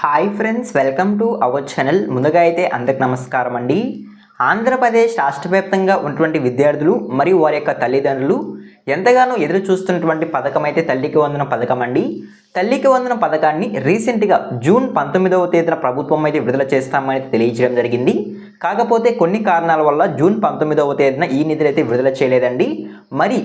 Hi friends, welcome to our channel. ముందుగా అయితే అందరికి నమస్కారం అండి. ఆంధ్రప్రదేశ్ రాష్ట్ర వ్యాప్తంగా ఉన్నటువంటి విద్యార్థులు మరియు వారి యొక్క తల్లిదండ్రులు ఎంతగానో ఎదురు చూస్తున్నటువంటి పథకం అయితే తల్లికి వందన పథకం అండి. తల్లికి వందన పథకాన్ని రీసెంట్గా జూన్ 19వ తేదీన ప్రభుత్వం అయితే విడుదల చేస్తామని తెలియజేయడం జరిగింది. కాకపోతే కొన్ని కారణాల వల్ల జూన్ 19వ తేదీన ఈ నిధులు అయితే విడుదల చేయలేదండి. మరి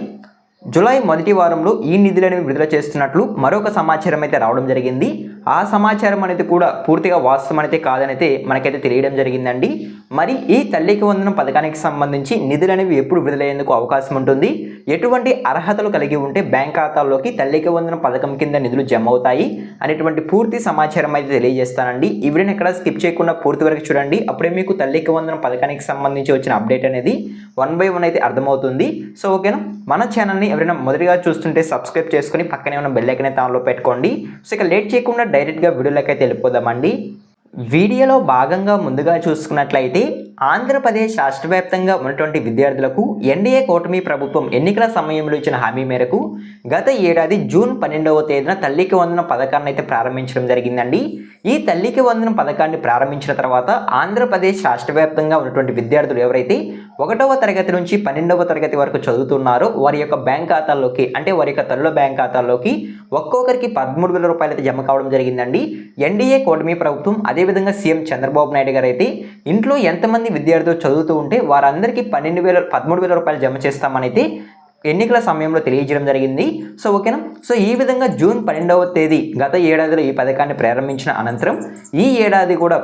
జూలై మొదటి వారంలో ఈ నిధులను విడుదల చేస్తున్నట్లు మరొక సమాచారం అయితే రావడం జరిగింది. ఆ సమాచారం అనేది కూడా పూర్తిగా వాస్తవం అయితే కాదనైతే మనకైతే తెలియడం జరిగిందండి. మరి ఈ తల్లికి వందనం పథకానికి సంబంధించి నిధులు అనేవి ఎప్పుడు విడుదలయ్యేందుకు అవకాశం ఉంటుంది, ఎటువంటి అర్హతలు కలిగి ఉంటే బ్యాంక్ ఖాతాల్లోకి తల్లికి వందనం పథకం కింద నిధులు జమ అవుతాయి అనేటువంటి పూర్తి సమాచారం అయితే తెలియజేస్తానండి. ఈ వీడియోని ఎక్కడ స్కిప్ చేయకుండా పూర్తి వరకు చూడండి. అప్పుడే మీకు తల్లికి వందనం పథకానికి సంబంధించి వచ్చిన అప్డేట్ అనేది 1 by 1 అయితే అర్థమవుతుంది. సో ఓకేనా, మన ఛానల్ని ఎవరైనా మొదటిగా చూస్తుంటే సబ్స్క్రైబ్ చేసుకుని పక్కనే ఉన్న బెల్ ఐకాన్ అయితే ఆన్లో పెట్టుకోండి. సో ఇక లేట్ చేయకుండా డైరెక్ట్గా వీడియోలోకి అయితే వెళ్ళిపోదామండి. వీడియోలో భాగంగా ముందుగా చూసుకున్నట్లయితే ఆంధ్రప్రదేశ్ రాష్ట్ర వ్యాప్తంగా ఉన్నటువంటి విద్యార్థులకు ఎన్డీఏ కూటమి ప్రభుత్వం ఎన్నికల సమయంలో ఇచ్చిన హామీ మేరకు గత ఏడాది జూన్ 12వ తేదీన తల్లికి వందనం పథకాన్ని అయితే ప్రారంభించడం జరిగిందండి. ఈ తల్లికి వందనం పథకాన్ని ప్రారంభించిన తర్వాత ఆంధ్రప్రదేశ్ రాష్ట్ర వ్యాప్తంగా ఉన్నటువంటి విద్యార్థులు ఎవరైతే 1వ తరగతి నుంచి 12వ తరగతి వరకు చదువుతున్నారో వారి యొక్క బ్యాంక్ ఖాతాల్లోకి, అంటే వారి యొక్క తల్లుల బ్యాంక్ ఖాతాల్లోకి ఒక్కొక్కరికి 13,000 రూపాయలు అయితే జమ కావడం జరిగిందండి. ఎన్డీఏ కూటమి ప్రభుత్వం అదేవిధంగా సీఎం చంద్రబాబు నాయుడు గారు అయితే ఇంట్లో ఎంతమంది విద్యార్థులు చదువుతూ ఉంటే వారందరికీ 13,000 రూపాయలు జమ చేస్తామని అయితే ఎన్నికల సమయంలో తెలియజేయడం జరిగింది. సో ఓకేనా, సో ఈ విధంగా జూన్ 12వ తేదీ గత ఏడాదిలో ఈ పథకాన్ని ప్రారంభించిన అనంతరం ఈ ఏడాది కూడా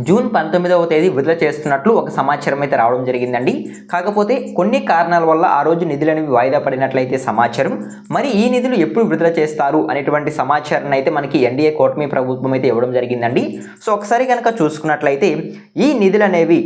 జూన్ 19వ తేదీ విడుదల చేస్తున్నట్లు ఒక సమాచారం అయితే రావడం జరిగిందండి. కాకపోతే కొన్ని కారణాల వల్ల ఆ రోజు నిధులు అనేవి వాయిదా పడినట్లయితే సమాచారం. మరి ఈ నిధులు ఎప్పుడు విడుదల చేస్తారు అనేటువంటి సమాచారాన్ని అయితే మనకి ఎన్డీఏ కూటమి ప్రభుత్వం అయితే ఇవ్వడం జరిగిందండి. సో ఒకసారి కనుక చూసుకున్నట్లయితే ఈ నిధులు అనేవి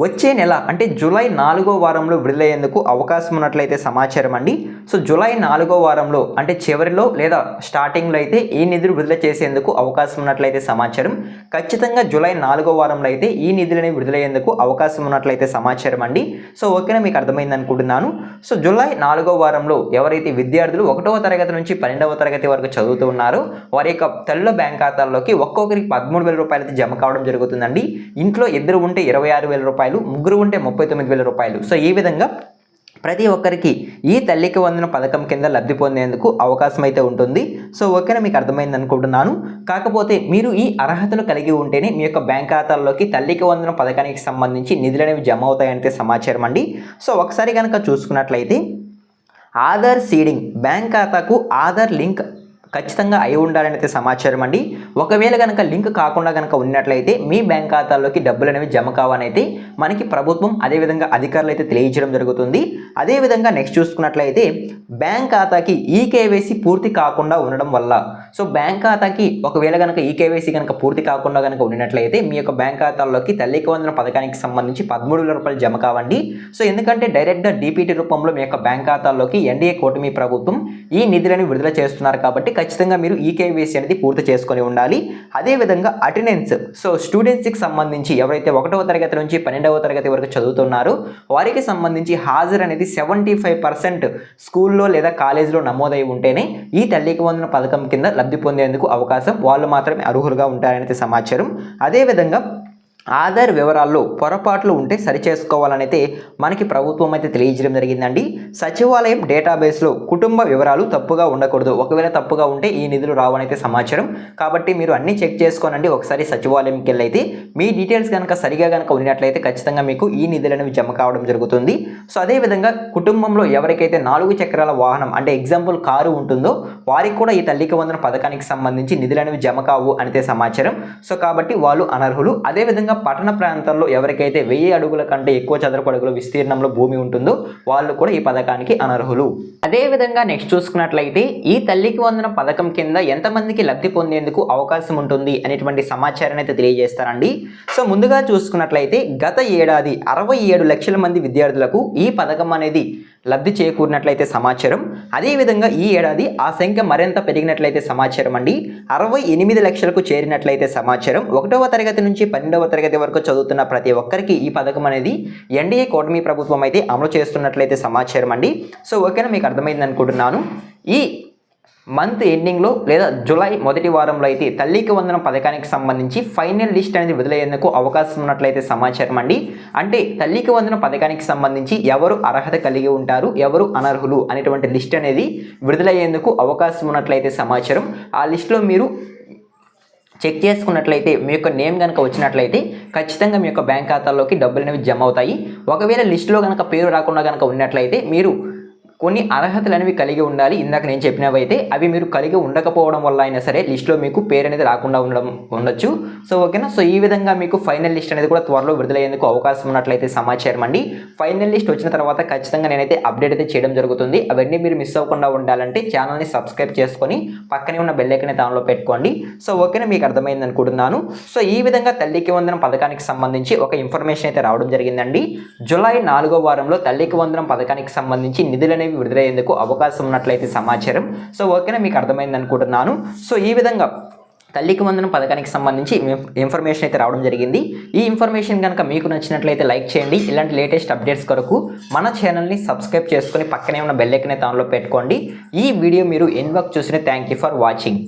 వచ్చే నెల అంటే జూలై 4వ వారంలో విడుదలయ్యేందుకు అవకాశం ఉన్నట్లయితే సమాచారం అండి. సో జూలై 4వ వారంలో అంటే చివరిలో లేదా స్టార్టింగ్లో అయితే ఈ నిధులు విడుదల చేసేందుకు అవకాశం ఉన్నట్లయితే సమాచారం. ఖచ్చితంగా జూలై 4వ వారంలో అయితే ఈ నిధులని విడుదలయ్యేందుకు అవకాశం ఉన్నట్లయితే సమాచారం అండి. సో ఓకేనా, మీకు అర్థమైంది అనుకుంటున్నాను. సో జూలై 4వ వారంలో ఎవరైతే విద్యార్థులు 1వ తరగతి నుంచి 12వ తరగతి వరకు చదువుతూ ఉన్నారో వారి యొక్క తల్లుల బ్యాంక్ ఖాతాల్లోకి ఒక్కొక్కరికి 13,000 రూపాయలు అయితే జమ కావడం జరుగుతుందండి. ఇంట్లో ఇద్దరు ఉంటే 26,000 రూపాయలు, ముగ్గురు ఉంటే 39,000 రూపాయలు. సో ఈ విధంగా ప్రతి ఒక్కరికి ఈ తల్లికి వందన పథకం కింద లబ్ధి పొందేందుకు అవకాశం అయితే ఉంటుంది. సో ఓకేనా, మీకు అర్థమైంది అనుకుంటున్నాను. కాకపోతే మీరు ఈ అర్హతలు కలిగి ఉంటేనే మీ యొక్క బ్యాంక్ ఖాతాల్లోకి తల్లికి వందన పథకానికి సంబంధించి నిధులు అనేవి జమ అవుతాయంటే సమాచారం అండి. సో ఒకసారి కనుక చూసుకున్నట్లయితే ఆధార్ సీడింగ్, బ్యాంక్ ఖాతాకు ఆధార్ లింక్ ఖచ్చితంగా అయి ఉండాలని అయితే సమాచారం అండి. ఒకవేళ కనుక లింక్ కాకుండా కనుక ఉన్నట్లయితే మీ బ్యాంక్ ఖాతాల్లోకి డబ్బులు అనేవి జమ కావని అయితే మనకి ప్రభుత్వం అదేవిధంగా అధికారులు అయితే తెలియజేయడం జరుగుతుంది. అదేవిధంగా నెక్స్ట్ చూసుకున్నట్లయితే బ్యాంక్ ఖాతాకి ఈకేవైసీ పూర్తి కాకుండా ఉండడం వల్ల, సో బ్యాంక్ ఖాతాకి ఒకవేళ కనుక ఈకేవైసీ కనుక పూర్తి కాకుండా కనుక ఉన్నట్లయితే మీ యొక్క బ్యాంక్ ఖాతాల్లోకి తల్లికి వందన పథకానికి సంబంధించి 13,000 రూపాయలు జమ కావండి. సో ఎందుకంటే డైరెక్ట్గా డీపీటీ రూపంలో మీ యొక్క బ్యాంక్ ఖాతాల్లోకి ఎన్డీఏ కూటమి ప్రభుత్వం ఈ నిధులను విడుదల చేస్తున్నారు కాబట్టి ఖచ్చితంగా మీరు ఈకేవైసీ అనేది పూర్తి చేసుకొని ఉండాలి. అదేవిధంగా అటెండెన్స్, సో స్టూడెంట్స్కి సంబంధించి ఎవరైతే 1వ తరగతి నుంచి 12వ తరగతి వరకు చదువుతున్నారో వారికి సంబంధించి హాజరు అనేది 75% స్కూల్లో లేదా కాలేజీలో నమోదై ఉంటేనే ఈ తల్లికి వందన పథకం కింద లబ్ధి పొందేందుకు అవకాశం, వాళ్ళు మాత్రమే అర్హులుగా ఉంటారనేది సమాచారం. అదేవిధంగా ఆధార్ వివరాల్లో పొరపాట్లు ఉంటే సరిచేసుకోవాలనైతే మనకి ప్రభుత్వం అయితే తెలియజేయడం జరిగిందండి. సచివాలయం డేటాబేస్లో కుటుంబ వివరాలు తప్పుగా ఉండకూడదు, ఒకవేళ తప్పుగా ఉంటే ఈ నిధులు రావనైతే సమాచారం. కాబట్టి మీరు అన్నీ చెక్ చేసుకోనండి. ఒకసారి సచివాలయంకి వెళ్ళి అయితే మీ డీటెయిల్స్ కనుక సరిగా కనుక ఉన్నట్లయితే ఖచ్చితంగా మీకు ఈ నిధులు అనేవి జమ కావడం జరుగుతుంది. సో అదేవిధంగా కుటుంబంలో ఎవరికైతే 4 చక్రాల వాహనం అంటే ఎగ్జాంపుల్ కారు ఉంటుందో వారికి కూడా ఈ తల్లికి వందన పథకానికి సంబంధించి నిధులు అనేవి జమ కావు అయితే సమాచారం. సో కాబట్టి వాళ్ళు అనర్హులు. అదేవిధంగా పట్టణ ప్రాంతాల్లో ఎవరికైతే 1000 అడుగుల కంటే ఎక్కువ చదరపు అడుగుల విస్తీర్ణంలో భూమి ఉంటుందో వాళ్ళు కూడా ఈ పథకానికి అనర్హులు. అదేవిధంగా నెక్స్ట్ చూసుకున్నట్లయితే ఈ తల్లికి వందన పథకం కింద ఎంతమందికి లబ్ధి పొందేందుకు అవకాశం ఉంటుంది అనేటువంటి సమాచారాన్ని అయితే తెలియజేస్తారండి. సో ముందుగా చూసుకున్నట్లయితే గత ఏడాది 67 లక్షల మంది విద్యార్థులకు ఈ పథకం అనేది లబ్ధి చేకూరినట్లయితే సమాచారం. అదేవిధంగా ఈ ఏడాది ఆ సంఖ్య మరింత పెరిగినట్లయితే సమాచారం అండి. 68 లక్షలకు చేరినట్లయితే సమాచారం. 1వ తరగతి నుంచి 12వ తరగతి వరకు చదువుతున్న ప్రతి ఒక్కరికి ఈ పథకం అనేది ఎన్డీఏ కూటమి ప్రభుత్వం అయితే అమలు చేస్తున్నట్లయితే సమాచారం అండి. సో ఓకేనా, మీకు అర్థమైంది అనుకుంటున్నాను. ఈ మంత్ ఎండింగ్లో లేదా జూలై మొదటి వారంలో అయితే తల్లికి వందనం పథకానికి సంబంధించి ఫైనల్ లిస్ట్ అనేది విడుదలయ్యేందుకు అవకాశం ఉన్నట్లయితే సమాచారం అండి. అంటే తల్లికి వందనం పథకానికి సంబంధించి ఎవరు అర్హత కలిగి ఉంటారు, ఎవరు అనర్హులు అనేటువంటి లిస్ట్ అనేది విడుదలయ్యేందుకు అవకాశం ఉన్నట్లయితే సమాచారం. ఆ లిస్టులో మీరు చెక్ చేసుకున్నట్లయితే మీ యొక్క నేమ్ కనుక వచ్చినట్లయితే ఖచ్చితంగా మీ యొక్క బ్యాంక్ ఖాతాల్లోకి డబ్బులు అనేవి జమ అవుతాయి. ఒకవేళ లిస్టులో కనుక పేరు రాకుండా కనుక ఉన్నట్లయితే మీరు కొన్ని అర్హతలు అనేవి కలిగి ఉండాలి. ఇందాక నేను చెప్పినవైతే అవి మీరు కలిగి ఉండకపోవడం వల్ల అయినా సరే లిస్టులో మీకు పేరు అనేది రాకుండా ఉండొచ్చు. సో ఓకేనా. సో ఈ విధంగా మీకు ఫైనల్ లిస్ట్ అనేది కూడా త్వరలో విడుదలయ్యేందుకు అవకాశం ఉన్నట్లయితే సమాచారం అండి. ఫైనల్ లిస్ట్ వచ్చిన తర్వాత ఖచ్చితంగా నేనైతే అప్డేట్ అయితే చేయడం జరుగుతుంది. అవన్నీ మీరు మిస్ అవ్వకుండా ఉండాలంటే ఛానల్ని సబ్స్క్రైబ్ చేసుకొని పక్కనే ఉన్న బెల్ ఐకాన్ దానిలో పెట్టుకోండి. సో ఓకేనా, మీకు అర్థమైంది అనుకుంటున్నాను. సో ఈ విధంగా తల్లికి వందనం పథకానికి సంబంధించి ఒక ఇన్ఫర్మేషన్ అయితే రావడం జరిగిందండి. జూలై 4వ వారంలో తల్లికి వందనం పథకానికి సంబంధించి నిధులు అనేవి విడుదలయ్యేందుకు అవకాశం ఉన్నట్లయితే సమాచారం. సో ఓకేనా, మీకు అర్థమైంది అనుకుంటున్నాను. సో ఈ విధంగా తల్లికి వందనం పథకానికి సంబంధించి ఇన్ఫర్మేషన్ అయితే రావడం జరిగింది. ఈ ఇన్ఫర్మేషన్ కనుక మీకు నచ్చినట్లయితే లైక్ చేయండి. ఇలాంటి లేటెస్ట్ అప్డేట్స్ కొరకు మన ఛానల్ని సబ్స్క్రైబ్ చేసుకొని పక్కనే ఉన్న బెల్ ఐకాన్ దానిలో పెట్టుకోండి. ఈ వీడియో మీరు ఎండ్ వరకు చూసిన థ్యాంక్ యూ ఫర్ వాచింగ్.